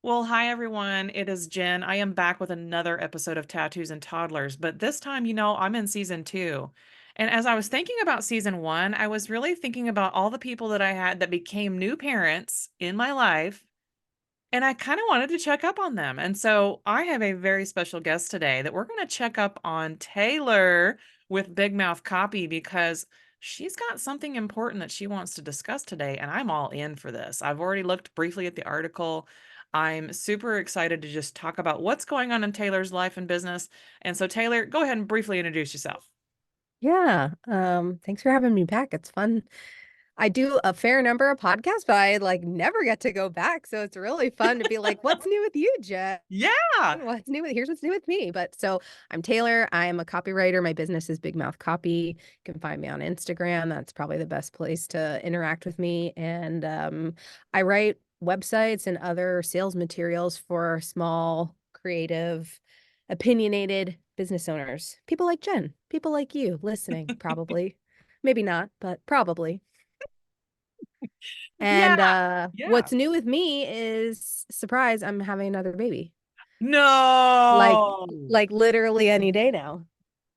Well, hi everyone. It is Jen. I am back with another episode of Tattoos and Toddlers, but this time, I'm in season two. And as I was thinking about season one, I was really thinking about all the people that I had that became new parents in my life, and I kind of wanted to check up on them. And so I have a very special guest today that we're going to check up on Taylor with Big Mouth Copy because she's got something important that she wants to discuss today. And I'm all in for this. I've already looked briefly at the article. I'm super excited to just talk about what's going on in Taylor's life and business. And so, Taylor, go ahead and briefly introduce yourself. Yeah, thanks for having me back. It's fun. I do a fair number of podcasts, but I never get to go back. So it's really fun to be like, what's new with you, Jen? Yeah. Here's what's new with me. But so I'm Taylor. I'm a copywriter. My business is Big Mouth Copy. You can find me on Instagram. That's probably the best place to interact with me. And I write websites and other sales materials for small, creative, opinionated business owners. People like Jen, people like you listening, probably. Maybe not, but probably. Yeah. And Yeah. what's new with me is surprise, I'm having another baby. Like No. like literally any day now.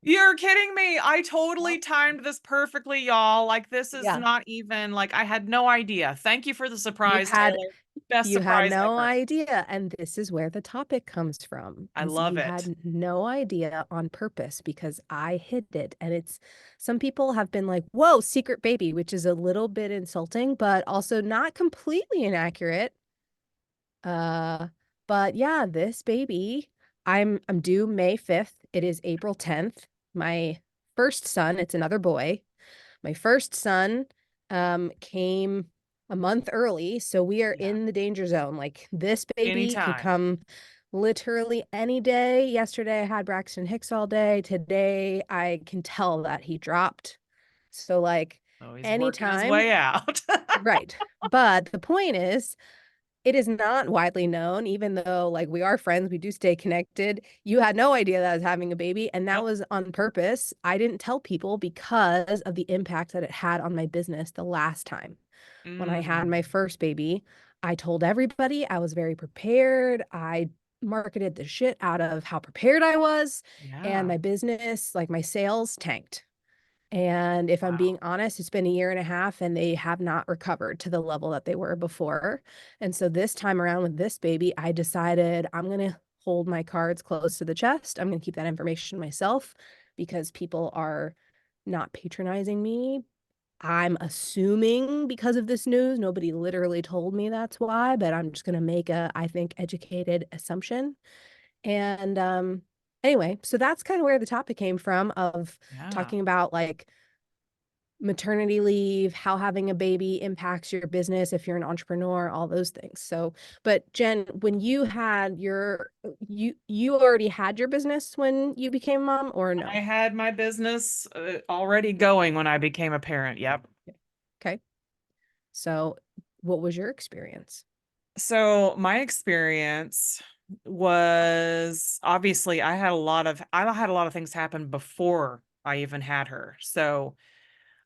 You're kidding me. I totally Yep. timed this perfectly, y'all. Like, this is Yeah. not even like I had no idea. Thank you for the You surprise, had Taylor. Best you had surprise no ever. idea, and this is where the topic comes from. I Is love you it. had no idea on purpose because I hid it. And it's some people have been like, "Whoa, secret baby," which is a little bit insulting, but also not completely inaccurate. Uh, but yeah, this baby, I'm due May 5th. It is April 10th. My first son, it's another boy. My first son came a month early, so we are Yeah. in the danger zone. Like this baby could Anytime. come literally any day. Yesterday I had Braxton Hicks all day. Today I can tell that he dropped. So Oh, he's working his anytime, way out. right. But the point is it is not widely known, even though we are friends, we do stay connected. You had no idea that I was having a baby, and that Nope. was on purpose. I didn't tell people because of the impact that it had on my business the last time. When I had Mm, my first baby, I told everybody I was very prepared. I marketed the shit out of how prepared I was, and yeah. my business, like my sales tanked. And if I'm being Wow. honest, it's been a year and a half and they have not recovered to the level that they were before. And so this time around with this baby, I decided I'm going to hold my cards close to the chest. I'm going to keep that information myself because people are not patronizing me. I'm assuming because of this news, nobody literally told me that's why, but I'm just going to make a, I think, educated assumption. And anyway, so that's kind of where the topic came from of Yeah. talking about maternity leave, how having a baby impacts your business if you're an entrepreneur, all those things. So, but Jen, when you had you already had your business when you became a mom or I no? had my business already going when I became a parent. Yep. Okay. So, what was your experience? So my experience was obviously I had a lot of things happen before I even had her. So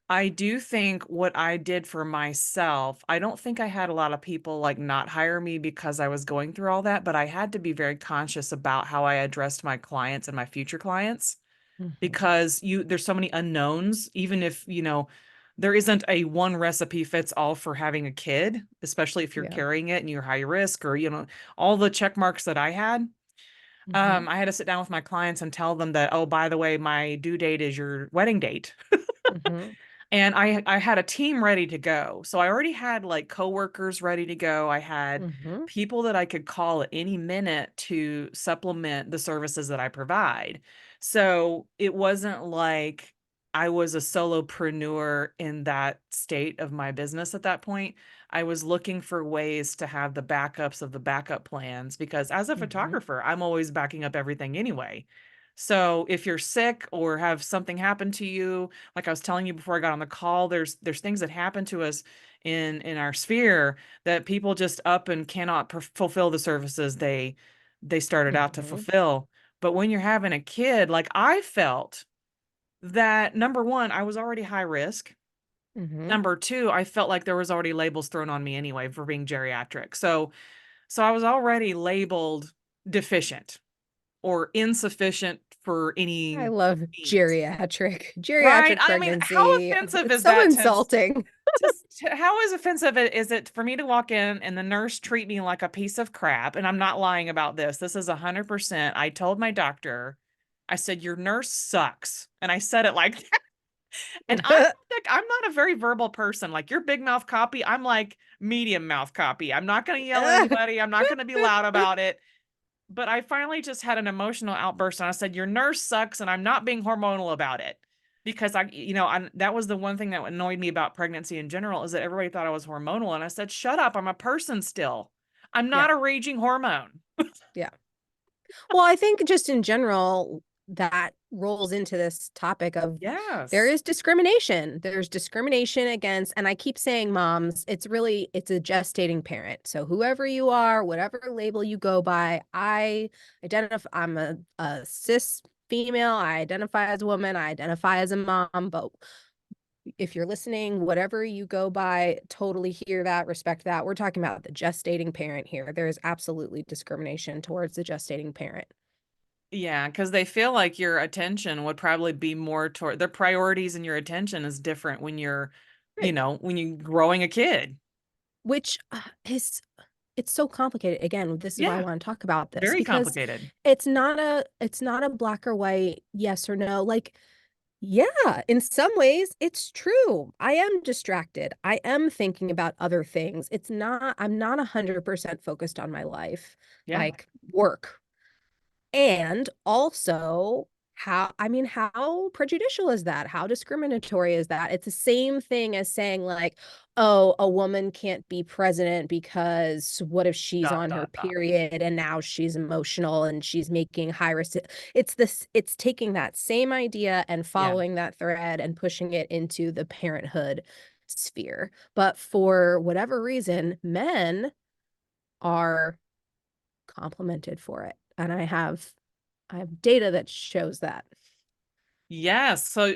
I do think what I did for myself, I don't think I had a lot of people like not hire me because I was going through all that, but I had to be very conscious about how I addressed my clients and my future clients Hmm. because there's so many unknowns, even if, there isn't a one recipe fits all for having a kid, especially if you're Yeah. carrying it and you're high risk or, all the check marks that I had. Hmm. I had to sit down with my clients and tell them that, oh, by the way, my due date is your wedding date. Hmm. And I had a team ready to go. So I already had like coworkers ready to go. I had Hmm. people that I could call at any minute to supplement the services that I provide. So it wasn't like I was a solopreneur in that state of my business at that point. I was looking for ways to have the backups of the backup plans because as a Hmm. photographer, I'm always backing up everything anyway. So if you're sick or have something happen to you, like I was telling you before I got on the call, there's things that happen to us in our sphere that people just up and cannot fulfill the services they started out to Hmm. fulfill. But when you're having a kid, like I felt that number one, I was already high risk. Hmm. Number two, I felt like there was already labels thrown on me anyway for being geriatric. So So I was already labeled deficient or insufficient for I any love needs. Right? geriatric I mean, how pregnancy. offensive It's is so that insulting. how is offensive is it for me to walk in and the nurse treat me like a piece of crap? And I'm not lying about this. This is 100%. I told my doctor, I said, your nurse sucks. And I said it like that. And I'm not a very verbal person. Like your big mouth copy, I'm like medium mouth copy. I'm not going to yell at anybody. I'm not going to be loud about it. But I finally just had an emotional outburst and I said, your nurse sucks. And I'm not being hormonal about it because that was the one thing that annoyed me about pregnancy in general is that everybody thought I was hormonal. And I said, shut up. I'm a person still. I'm Yeah, not a raging hormone. yeah. Well, I think just in general, that rolls into this topic of there Yes. is discrimination. There's discrimination against, and I keep saying moms, it's a gestating parent. So whoever you are, whatever label you go by, I'm a cis female. I identify as a woman. I identify as a mom, but if you're listening, whatever you go by, totally hear that, respect that. We're talking about the gestating parent here. There is absolutely discrimination towards the gestating parent. Yeah, because they feel like your attention would probably be more toward their priorities and your attention is different when Right. when you're growing a kid. Which is it's so complicated. Again, this is why I Yeah, want to talk about this very because complicated. it's not a black or white yes or no. Like, yeah, in some ways it's true. I am distracted. I am thinking about other things. I'm not 100% focused on my life, Yeah. like work. And also, how prejudicial is that? How discriminatory is that? It's the same thing as saying, like, oh, a woman can't be president because what if she's Dot, on her dot, dot. period and now she's emotional and she's making high risk. It's taking that same idea and Yeah. following that thread and pushing it into the parenthood sphere. But for whatever reason, men are complimented for it. And I have data that shows that. Yes. So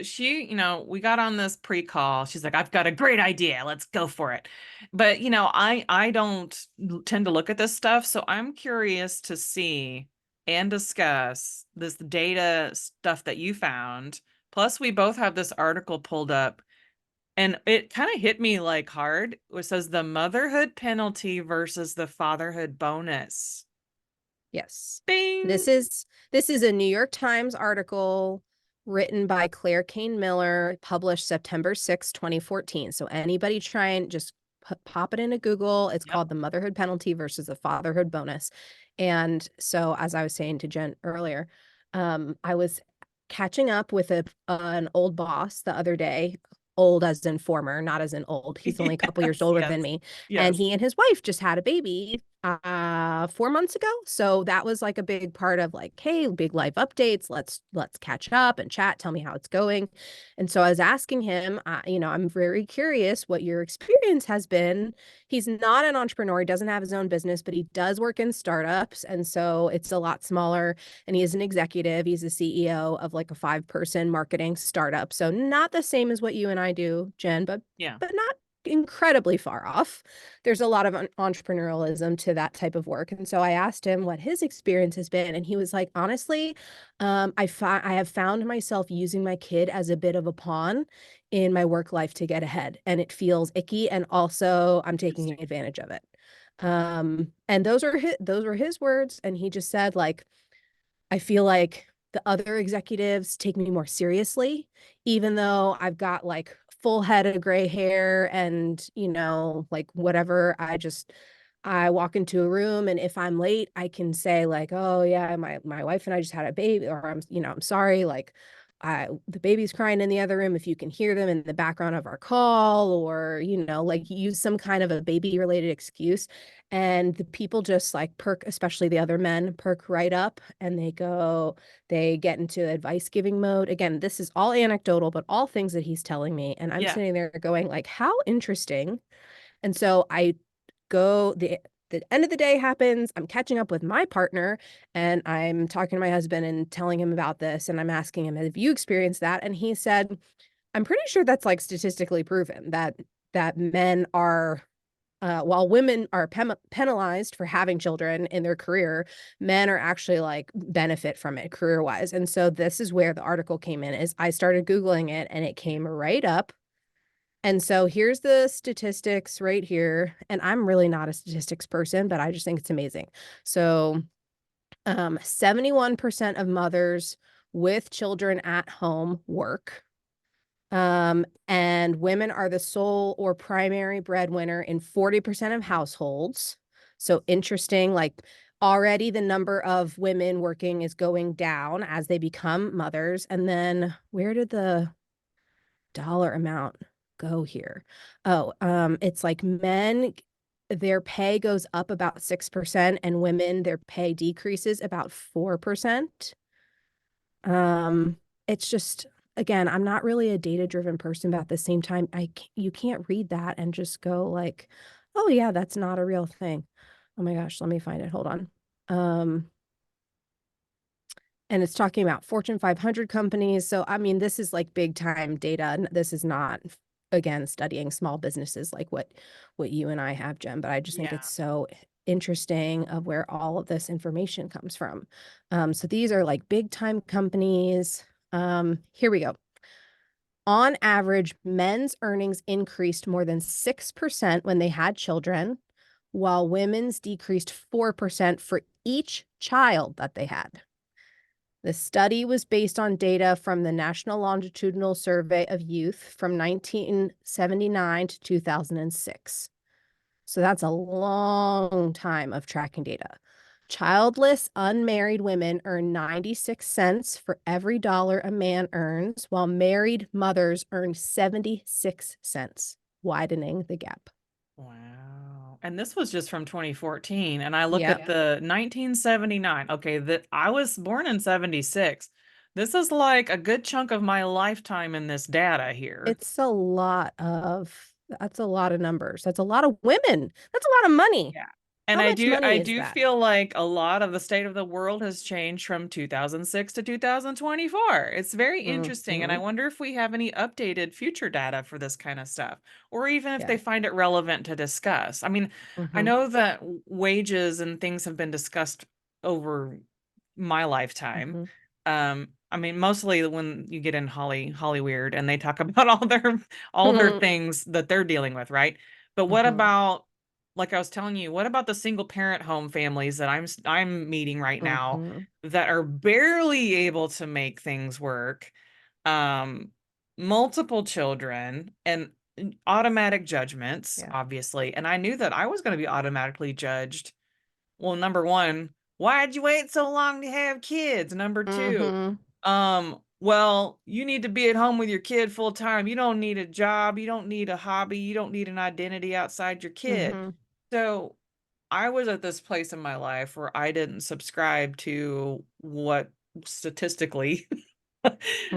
we got on this pre-call. She's like, I've got a great idea. Let's go for it. But I don't tend to look at this stuff, so I'm curious to see and discuss this data stuff that you found. Plus, we both have this article pulled up, and it kind of hit me like hard. It says the motherhood penalty versus the fatherhood bonus. Yes. Bing. This is a New York Times article written by Claire Kane Miller, published September 6, 2014. So anybody try and just pop it into Google. It's Yep. called The Motherhood Penalty versus the Fatherhood Bonus. And so as I was saying to Jen earlier, I was catching up with an old boss the other day, old as in former, not as in old. He's only a couple years Yes. older than Yes. me. And Yes. he and his wife just had a baby 4 months ago. So that was like a big part of like, hey, big life updates. Let's catch up and chat. Tell me how it's going. And so I was asking him, I'm very curious what your experience has been. He's not an entrepreneur. He doesn't have his own business, but he does work in startups. And so it's a lot smaller. And he is an executive. He's a CEO of like a 5-person marketing startup. So not the same as what you and I do, Jen, Yeah. but not incredibly far off. There's a lot of entrepreneurialism to that type of work. And so I asked him what his experience has been. And he was like, honestly, I have found myself using my kid as a bit of a pawn in my work life to get ahead. And it feels icky. And also I'm taking Interesting. advantage of it. And those were his words. And he just said, like, I feel like the other executives take me more seriously, even though I've got like full head of gray hair and, like whatever. I walk into a room and if I'm late, I can say like, oh yeah, my wife and I just had a baby, or I'm sorry, like the baby's crying in the other room if you can hear them in the background of our call, or like use some kind of a baby related excuse. And the people just like perk, especially the other men, perk right up and they get into advice giving mode. Again, this is all anecdotal, but all things that he's telling me. And I'm Yeah. sitting there going like, how interesting. And so I go the end of the day happens. I'm catching up with my partner and I'm talking to my husband and telling him about this. And I'm asking him, have you experienced that? And he said, I'm pretty sure that's like statistically proven that men are while women are penalized for having children in their career, men are actually like benefit from it career wise. And so this is where the article came in. Is I started Googling it and it came right up. And so here's the statistics right here. And I'm really not a statistics person, but I just think it's amazing. So 71% of mothers with children at home work. And women are the sole or primary breadwinner in 40% of households. So interesting, like already the number of women working is going down as they become mothers. And then where did the dollar amount go here? Oh, it's like men, their pay goes up about 6%, and women, their pay decreases about 4%. Um, it's just, again, I'm not really a data-driven person, but at the same time, you can't read that and just go like, oh yeah, that's not a real thing. Oh my gosh, let me find it. Hold on. Um, and it's talking about Fortune 500 companies. So, I mean, this is like big time data. And this is not, again, studying small businesses like what you and I have, Jen, but I just think Yeah. it's so interesting of where all of this information comes from. So these are like big time companies. Here we go. On average, men's earnings increased more than 6% when they had children, while women's decreased 4% for each child that they had. The study was based on data from the National Longitudinal Survey of Youth from 1979 to 2006. So that's a long time of tracking data. Childless, unmarried women earn 96 cents for every dollar a man earns, while married mothers earn 76 cents, widening the gap. Wow. And this was just from 2014. And I look Yep. at the 1979. Okay, that I was born in 76. This is like a good chunk of my lifetime in this data here. It's a lot of, that's a lot of numbers. That's a lot of women. That's a lot of money. Yeah. And How I much do I money is do that? feel like a lot of the state of the world has changed from 2006 to 2024. It's very interesting, and I Mm-hmm. wonder if we have any updated future data for this kind of stuff, or even if Yeah. they find it relevant to discuss. I mean, I Mm-hmm. know that wages and things have been discussed over my lifetime. Mm-hmm. I mean, mostly when you get in Holly Weird and they talk about all their things that they're dealing with, right? But what Mm-hmm. about, like I was telling you, what about the single parent home families that I'm meeting right now Mm-hmm. that are barely able to make things work? Um, Multiple children and automatic judgments, Yeah. obviously. And I knew that I was going to be automatically judged. Well, number one, why'd you wait so long to have kids? Number two, Mm-hmm. well, you need to be at home with your kid full time. You don't need a job, you don't need a hobby, you don't need an identity outside your kid. Mm-hmm. So I was at this place in my life where I didn't subscribe to what statistically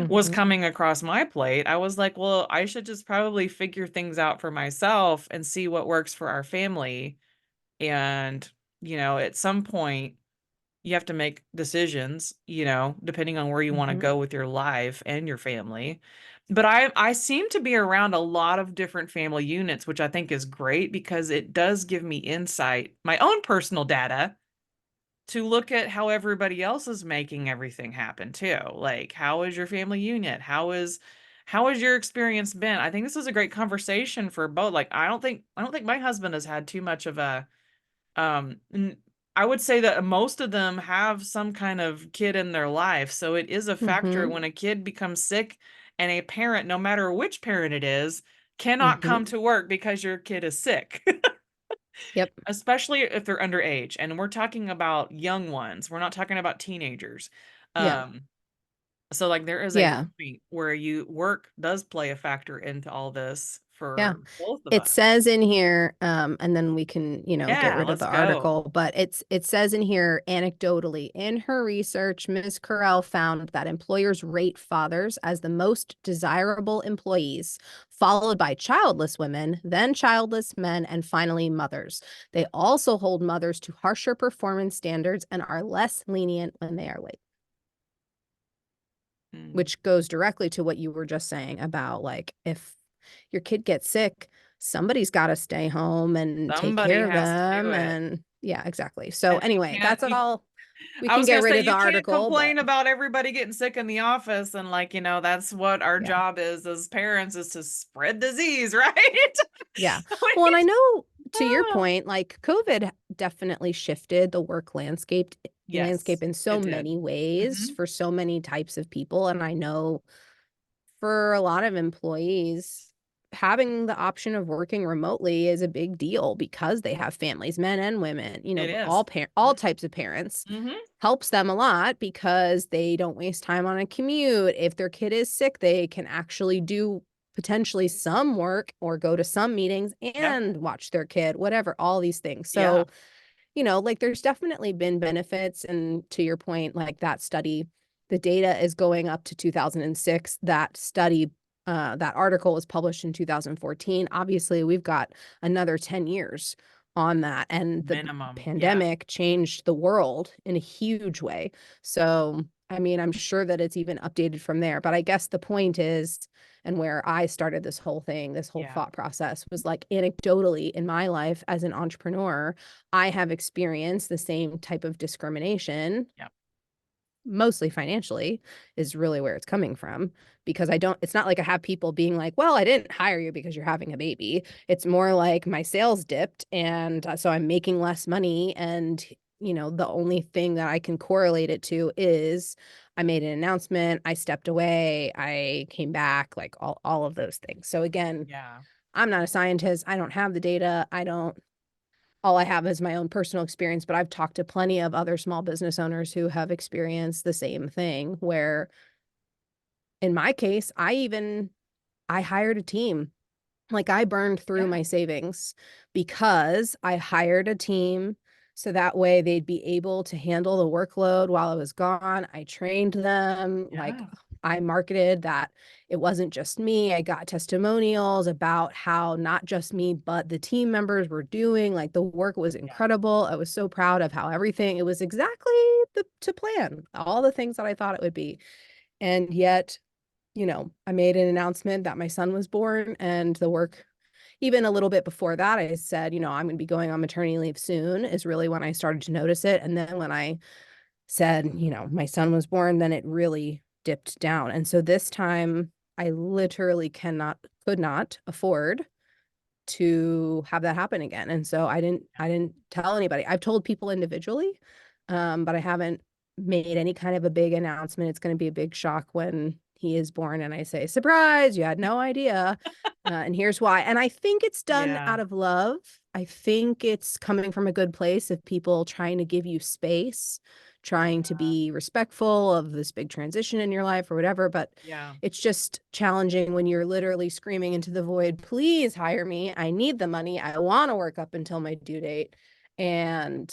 was Mm-hmm. coming across my plate. I was like, well, I should just probably figure things out for myself and see what works for our family. And, at some point, you have to make decisions, depending on where you want to Mm-hmm. go with your life and your family. But I seem to be around a lot of different family units, which I think is great because it does give me insight, my own personal data, to look at how everybody else is making everything happen too. Like, how is your family unit? How has your experience been? I think this is a great conversation for both. Like, I don't think my husband has had too much of a n I would say that most of them have some kind of kid in their life, so it is a factor Mm-hmm. when a kid becomes sick and a parent, no matter which parent it is, cannot Mm-hmm. come to work because your kid is sick, Yep. especially if they're underage, and we're talking about young ones, we're not talking about teenagers. Yeah. Um, so, like, there is a Yeah. point where you work does play a factor into all this Yeah. for both of It us. says in here, and then we can, get Yeah, rid of let's the go. article, but it says in here anecdotally, in her research, Ms. Carell found that employers rate fathers as the most desirable employees, followed by childless women, then childless men, and finally mothers. They also hold mothers to harsher performance standards and are less lenient when they are late. Mm. Which goes directly to what you were just saying about like if your kid gets sick, somebody's got to stay home and take Somebody care of has to do them. it. And yeah, exactly. So And anyway, that's you all. We I can was get gonna rid say of the you can't article, but complain about everybody getting sick in the office and like, that's what our yeah. job is as parents is to spread disease, right? Yeah. Well, and I Like, know to your oh, point, like COVID definitely shifted the work landscape yes, in so it did. many ways Mhm. for so many types of people. And I know for a lot of employees, having the option of working remotely is a big deal because they have families, men and women, It is. all types of parents. Mhm. Helps them a lot because they don't waste time on a commute. If their kid is sick, they can actually do potentially some work or go to some meetings Yep. and watch their kid, whatever, all these things. Yeah. So, like there's definitely been benefits. And to your point, like that study, the data is going up to 2006. That study, that article was published in 2014. Obviously, we've got another 10 years on that. And the Minimum. Yeah. pandemic changed the world in a huge way. So, I mean, I'm sure that it's even updated from there. But I guess the point is, and where I started this whole thing, this whole Yeah. thought process was like anecdotally in my life as an entrepreneur, I have experienced the same type of discrimination, Yep. mostly financially, is really where it's coming from. Because it's not like I have people being like, well, I didn't hire you because you're having a baby. It's more like my sales dipped. And so I'm making less money. And, the only thing that I can correlate it to is I made an announcement, I stepped away, I came back, like all of those things. So again, Yeah. I'm not a scientist. I don't have the data. All I have is my own personal experience, but I've talked to plenty of other small business owners who have experienced the same thing where in my case, I hired a team. Like I burned through Yeah. my savings because I hired a team so that way they'd be able to handle the workload while I was gone. I trained them, like Yeah. I marketed that it wasn't just me. I got testimonials about how not just me, but the team members were doing. Like the work was Yeah. incredible. I was so proud of how everything, it was exactly to plan, all the things that I thought it would be. And yet, I made an announcement that my son was born and the work, even a little bit before that, I said, I'm going to be going on maternity leave soon, is really when I started to notice it. And then when I said, my son was born, then it really dipped down. And so this time I literally could not afford to have that happen again. And so I didn't tell anybody. I've told people individually, but I haven't made any kind of a big announcement. It's going to be a big shock when he is born and I say, surprise, you had no idea. And here's why. And I think it's done Yeah. out of love. I think it's coming from a good place of people trying to give you space, trying to Yeah. be respectful of this big transition in your life or whatever. But Yeah. it's just challenging when you're literally screaming into the void, please hire me. I need the money. I want to work up until my due date. And,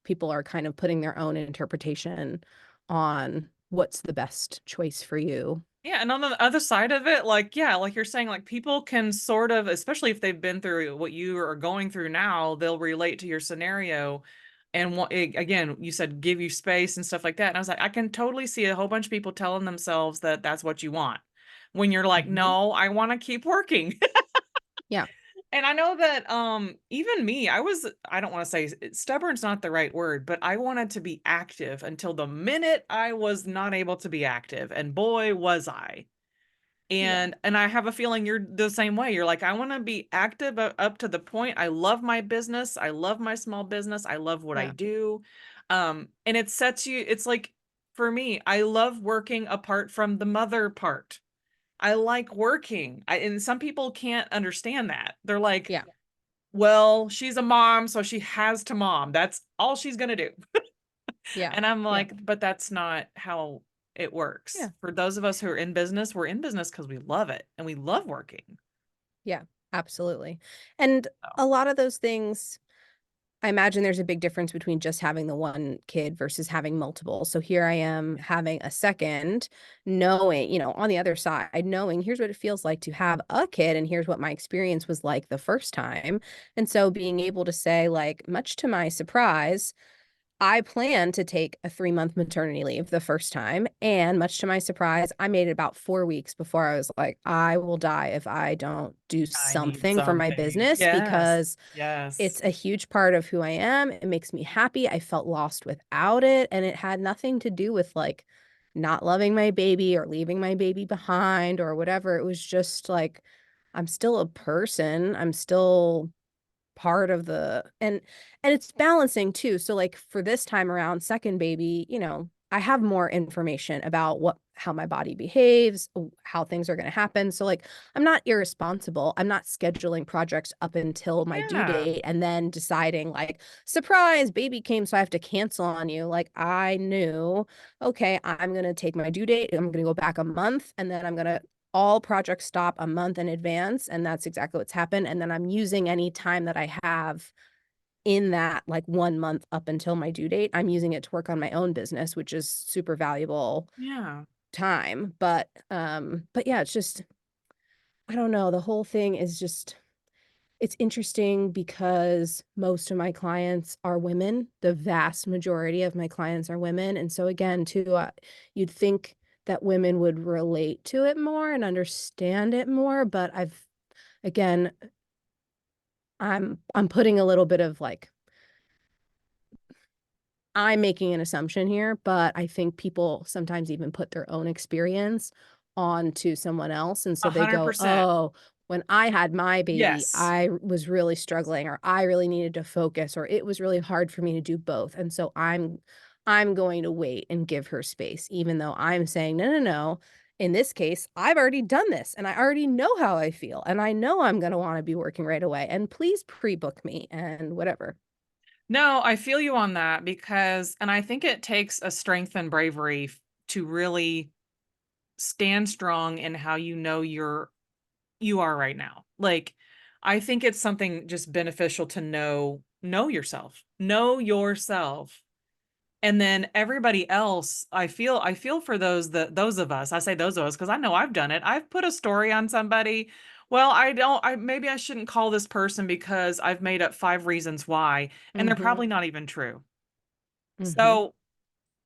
people are kind of putting their own interpretation on what's the best choice for you. Yeah, and on the other side of it, like, yeah, like you're saying, like people can sort of, especially if they've been through what you are going through now, they'll relate to your scenario. And again, you said give you space and stuff like that. And I was like, I can totally see a whole bunch of people telling themselves that that's what you want. When you're like, Mhm. no, I want to keep working. Yeah. And I know that even me, I don't want to say stubborn's not the right word, but I wanted to be active until the minute I was not able to be active. And boy, was I. Yeah. And I have a feeling you're the same way. You're like, I want to be active up to the point. I love my business. I love my small business. I love what I Yeah. do. And it sets you, it's like for me, I love working apart from the mother part. I like working. And some people can't understand that. They're like, Yeah. well, she's a mom, so she has to mom. That's all she's gonna do. Yeah. And I'm Yeah. like, but that's not how it works. Yeah. For those of us who are in business, we're in business because we love it and we love working. Yeah. Absolutely. And So, a lot of those things, I imagine there's a big difference between just having the one kid versus having multiple. So here I am having a second, knowing, on the other side, knowing here's what it feels like to have a kid and here's what my experience was like the first time. And so being able to say, like, much to my surprise, I planned to take a 3-month maternity leave the first time, and much to my surprise, I made it about 4 weeks before I was like, "I will die if I don't do I need something for my something. business," Yes. because Yes. it's a huge part of who I am. It makes me happy. I felt lost without it, and it had nothing to do with, like, not loving my baby or leaving my baby behind or whatever. It was just like, I'm still a person. I'm still part of the and it's balancing too. So, like, for this time around, second baby, I have more information about what how my body behaves, how things are gonna happen. So, like, I'm not irresponsible. I'm not scheduling projects up until my due Yeah. date and then deciding, like, "Surprise, baby came, so I have to cancel on you." Like, I knew, "Okay, I'm gonna take my due date, I'm gonna go back a month, and then I'm gonna all projects stop a month in advance," and that's exactly what's happened, and then I'm using any time that I have in that, like, 1 month up until my due date, I'm using it to work on my own business, which is super valuable Yeah. time, but yeah, it's just I don't know, the whole thing is just it's interesting because most of my clients are women. The vast majority of my clients are women, and so again, too, you'd think that women would relate to it more and understand it more, but again, I'm putting a little bit of, like I'm making an assumption here, but I think people sometimes even put their own experience onto someone else, and so they go, 100%. "Oh, when I had my baby, Yes. I was really struggling, or I really needed to focus, or it was really hard for me to do both, and so I'm going to wait and give her space," even though I'm saying, "No, no, no. In this case, I've already done this, and I already know how I feel, and I know I'm gonna wanna be working right away, and please pre-book me," and whatever. No, I feel you on that because and I think it takes a strength and bravery to really stand strong in how you are right now. Like, I think it's something just beneficial to know yourself. Know yourself. And then everybody else, I feel for those of us. I say those of us because I know I've done it. I've put a story on somebody. Well, I maybe I shouldn't call this person because I've made up 5 reasons why, and they're Mhm, probably not even true. mhm. So,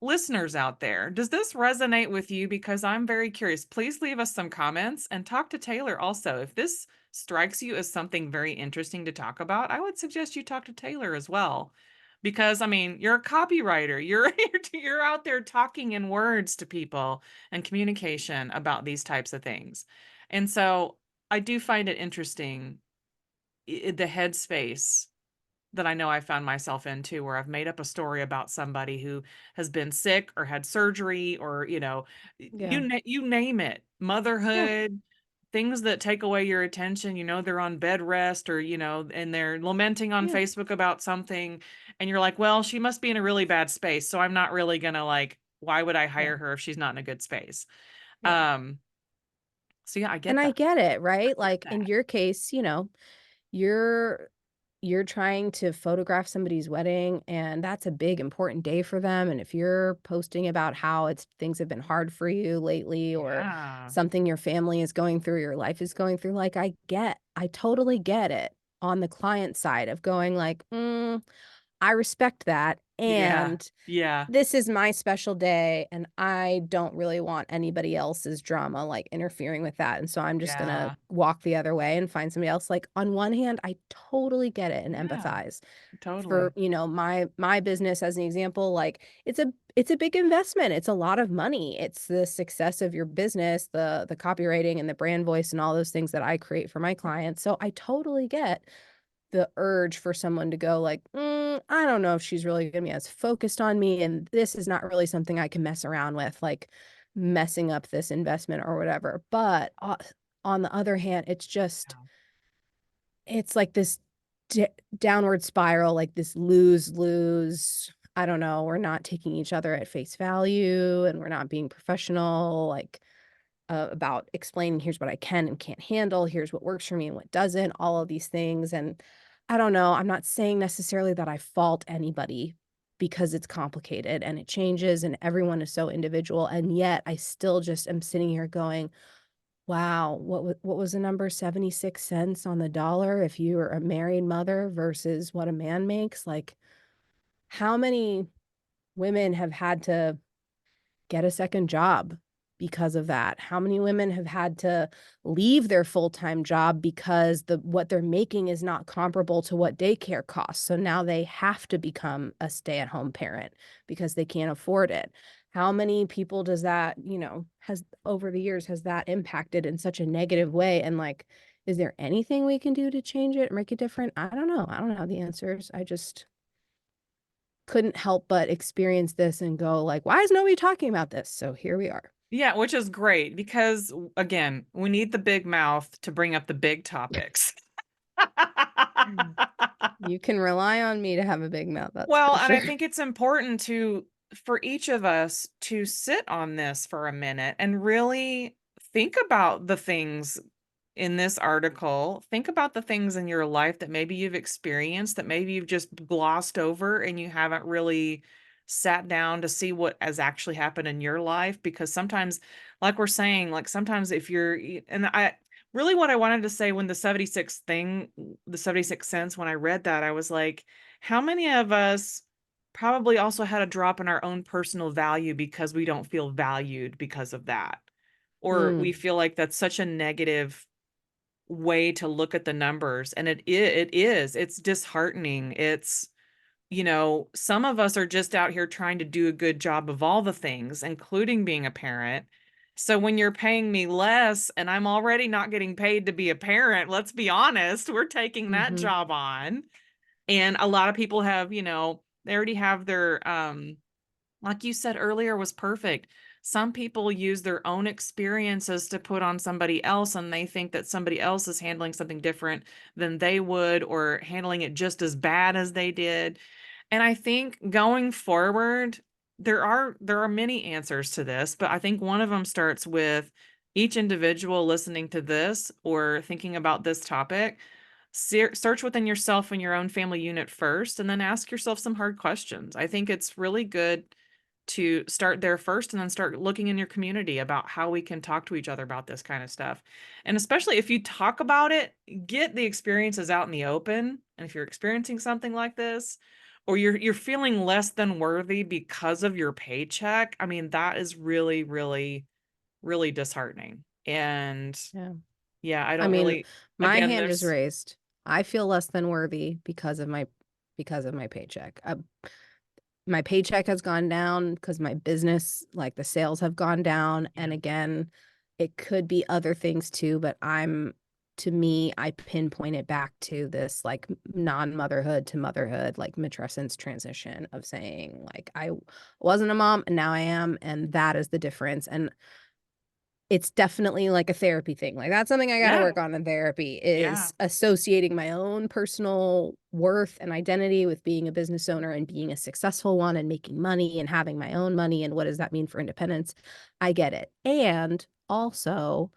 listeners out there, does this resonate with you? Because I'm very curious. Please leave us some comments and talk to Taylor also. If this strikes you as something very interesting to talk about, I would suggest you talk to Taylor as well. Because I mean, you're a copywriter. You're out there talking in words to people and communication about these types of things. And so I do find it interesting the headspace that I know I found myself in too, where I've made up a story about somebody who has been sick or had surgery or, Yeah. you name it, Yeah, motherhood, things that take away your attention, they're on bed rest or, and they're lamenting on yeah, Facebook about something and you're like, "Well, she must be in a really bad space, so I'm not really gonna like why would I yeah, hire her if she's not in a good space?" yeah. Um, so yeah, I And get I that. get it, I right? get Like, in that. your case, you're you're trying to photograph somebody's wedding, and that's a big, important day for them, and if you're posting about how it's things have been hard for you lately or Yeah. something your family is going through, your life is going through, like, I totally get it on the client side of going like, I respect that, Yeah. and Yeah. this is my special day, and I don't really want anybody else's drama, like, interfering with that, and so I'm just gonna Yeah. walk the other way and find somebody else. Like, on one hand, I totally get it and Yeah. empathize. For, Totally. my business as an example, like, it's a big investment, it's a lot of money, it's the success of your business, the copywriting and the brand voice and all those things that I create for my clients, so I totally get the urge for someone to go like, I don't know if she's really gonna be as focused on me, and this is not really something I can mess around with, like, messing up this investment or whatever." But, on the other hand, it's like this d downward spiral, like this lose-lose, I don't know, we're not taking each other at face value, and we're not being professional, like, about explaining, "Here's what I can and can't handle, here's what works for me and what doesn't," all of these things, and I don't know, I'm not saying necessarily that I fault anybody because it's complicated and it changes and everyone is so individual, and yet I still just am sitting here going, "Wow, what was the number? 76 cents on the dollar if you're a married mother versus what a man makes?" Like, how many women have had to get a second job because of that? How many women have had to leave their full-time job because what they're making is not comparable to what daycare costs, so now they have to become a stay-at-home parent because they can't afford it? How many people does that, has over the years, has that impacted in such a negative way? And, like, is there anything we can do to change it or make it different? I don't know. I don't know the answers. I just couldn't help but experience this and go like, "Why is nobody talking about this?" So here we are. Yeah, which is great because again, we need the big mouth to bring up the big topics. Mm. You can rely on me to have a big mouth, that's Well, for and I sure. think it's important for each of us to sit on this for a minute and really think about the things in this article. Think about the things in your life that maybe you've experienced that maybe you've just glossed over and you haven't really sat down to see what has actually happened in your life. Because sometimes, like we're saying, like sometimes if and I really what I wanted to say when the 76 cents, when I read that, I was like, how many of us probably also had a drop in our own personal value because we don't feel valued because of that? Or we Mm, feel like that's such a negative way to look at the numbers, and it's disheartening. Some of us are just out here trying to do a good job of all the things, including being a parent. So when you're paying me less and I'm already not getting paid to be a parent, let's be honest, we're taking that mhm, job on. And a lot of people have, they already have their like you said earlier was perfect. Some people use their own experiences to put on somebody else, and they think that somebody else is handling something different than they would or handling it just as bad as they did. And I think going forward, there are many answers to this, but I think one of them starts with each individual listening to this or thinking about this topic. Search within yourself and your own family unit first, and then ask yourself some hard questions. I think it's really good to start there first and then start looking in your community about how we can talk to each other about this kind of stuff. And especially if you talk about it, get the experiences out in the open. And if you're experiencing something like this, or you're feeling less than worthy because of your paycheck, I mean, that is really, really, really disheartening. And yeah. yeah, I I don't mean, really, my again, hand is there's raised. I feel less than worthy because of my paycheck. My paycheck has gone down because my business, like, the sales have gone down, yeah. and again, it could be other things too, but to me, I pinpoint it back to this, like, non-motherhood to motherhood, like, matrescence transition of saying, like, I wasn't a mom, and now I am, and that is the difference, and it's definitely like a therapy thing, like, that's something I gotta Yeah. work on in therapy, Yeah. is associating my own personal worth and identity with being a business owner and being a successful one and making money and having my own money, and what does that mean for independence? I get it, and also,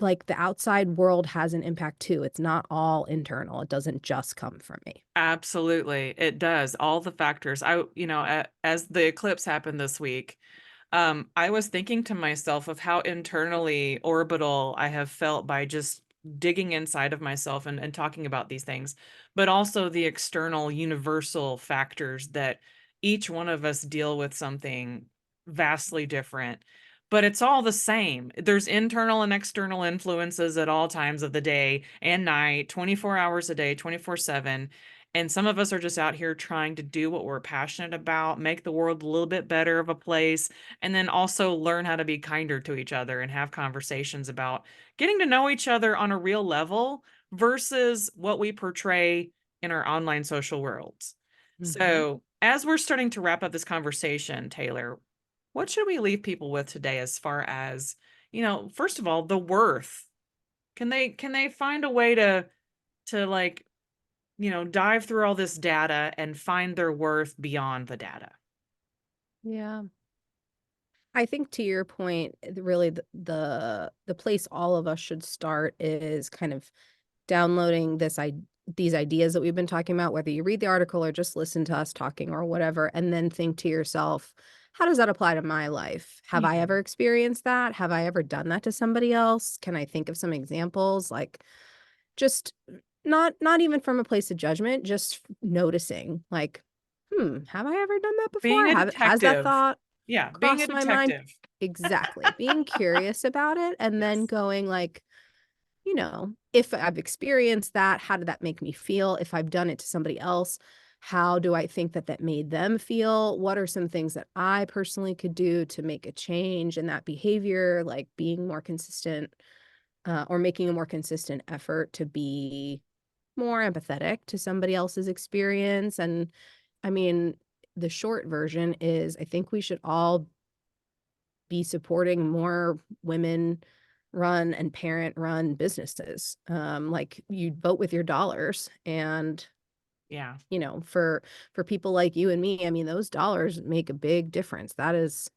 like, the outside world has an impact too, it's not all internal, it doesn't just come from me. Absolutely. It does. All the factors. As the eclipse happened this week, I was thinking to myself of how internally orbital I have felt by just digging inside of myself and talking about these things, but also the external universal factors that each one of us deal with something vastly different. But it's all the same. There's internal and external influences at all times of the day and night, 24 hours a day, 24/7. And some of us are just out here trying to do what we're passionate about, make the world a little bit better of a place, and then also learn how to be kinder to each other and have conversations about getting to know each other on a real level versus what we portray in our online social worlds. Mhm. So, as we're starting to wrap up this conversation, Taylor, what should we leave people with today as far as, first of all, the worth? Can they find a way to like, dive through all this data and find their worth beyond the data? Yeah. I think to your point, really the place all of us should start is kind of downloading these ideas that we've been talking about, whether you read the article or just listen to us talking or whatever, and then think to yourself, how does that apply to my life? Have I Yeah. ever experienced that? Have I ever done that to somebody else? Can I think of some examples? Like, just not even from a place of judgment, just noticing, like, Have I ever done that Being before? a Has that detective. thought Yeah, being a crossed my mind? detective. Exactly. Being curious about it and then Yes. going like, if I've experienced that, how did that make me feel? If I've done it to somebody else, how do I think that that made them feel? What are some things that I personally could do to make a change in that behavior, like being more consistent, or making a more consistent effort to be more empathetic to somebody else's experience? And I mean, the short version is I think we should all be supporting more women run and parent run businesses. Like you vote with your dollars. And, Yeah. for people like you and me, I mean, those dollars make a big difference. That is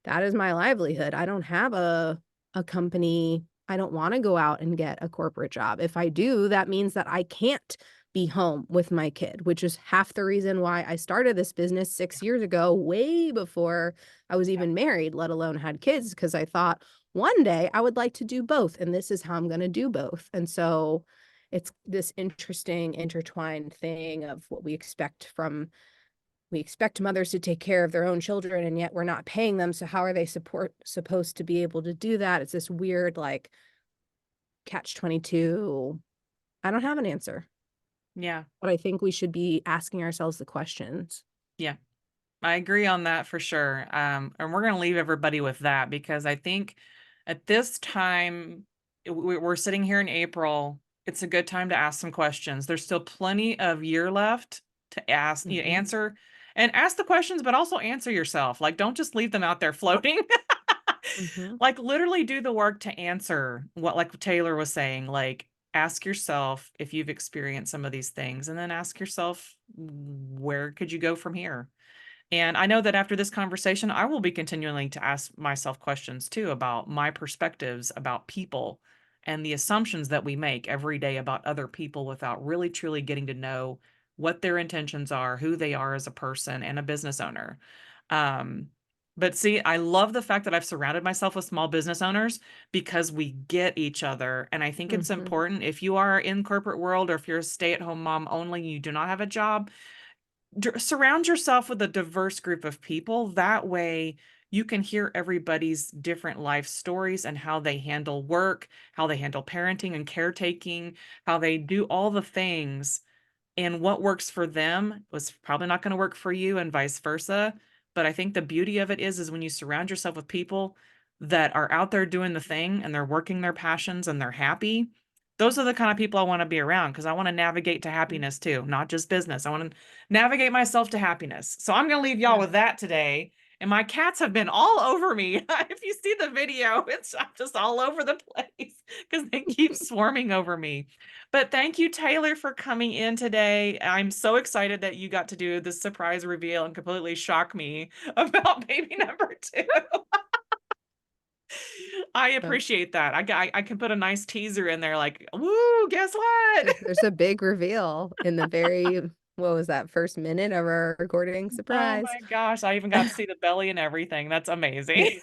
my livelihood. I don't have a company. I don't wanna go out and get a corporate job. If I do, that means that I can't be home with my kid, which is half the reason why I started this business 6 years ago, way before I was Yeah. even married, let alone had kids, because I thought, "One day, I would like to do both, and this is how I'm gonna do both." And so, it's this interesting intertwined thing of what we expect mothers to take care of their own children, and yet we're not paying them, so how are they supposed to be able to do that? It's this weird, like, catch-22. I don't have an answer, Yeah. but I think we should be asking ourselves the questions. Yeah. I agree on that for sure. And we're going to leave everybody with that because I think at this time, we're sitting here in April. It's a good time to ask some questions. There's still plenty of year left to ask, Mhm, answer and ask the questions, but also answer yourself. Like, don't just leave them out there floating. mhm, Like, literally do the work to answer what, like Taylor was saying, like, ask yourself if you've experienced some of these things, and then ask yourself, where could you go from here? And I know that after this conversation, I will be continuing to ask myself questions too about my perspectives about people and the assumptions that we make every day about other people without really truly getting to know what their intentions are, who they are as a person and a business owner. Um, but see, I love the fact that I've surrounded myself with small business owners because we get each other. And I think it's mhm, important if you are in corporate world or if you're a stay-at-home mom only, you do not have a job, surround yourself with a diverse group of people. That way, you can hear everybody's different life stories and how they handle work, how they handle parenting and caretaking, how they do all the things, and what works for them was probably not going to work for you and vice versa. But I think the beauty of it is when you surround yourself with people that are out there doing the thing and they're working their passions and they're happy. Those are the kind of people I want to be around because I want to navigate to mm, happiness too, not just business. I want to navigate myself to happiness. So I'm going to leave y'all yeah. with that today. And my cats have been all over me. If you see the video, it's I'm just all over the place because they keep swarming over me. But thank you, Taylor, for coming in today. I'm so excited that you got to do this surprise reveal and completely shock me about baby number two. I So, appreciate that. I can put a nice teaser in there like, woo, guess what? there's a big reveal in the very what was that, first minute of our recording? Oh Surprise. my gosh, I even got to see the belly and everything. That's amazing.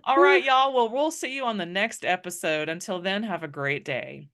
All right, y'all. Well, we'll see you on the next episode. Until then, have a great day.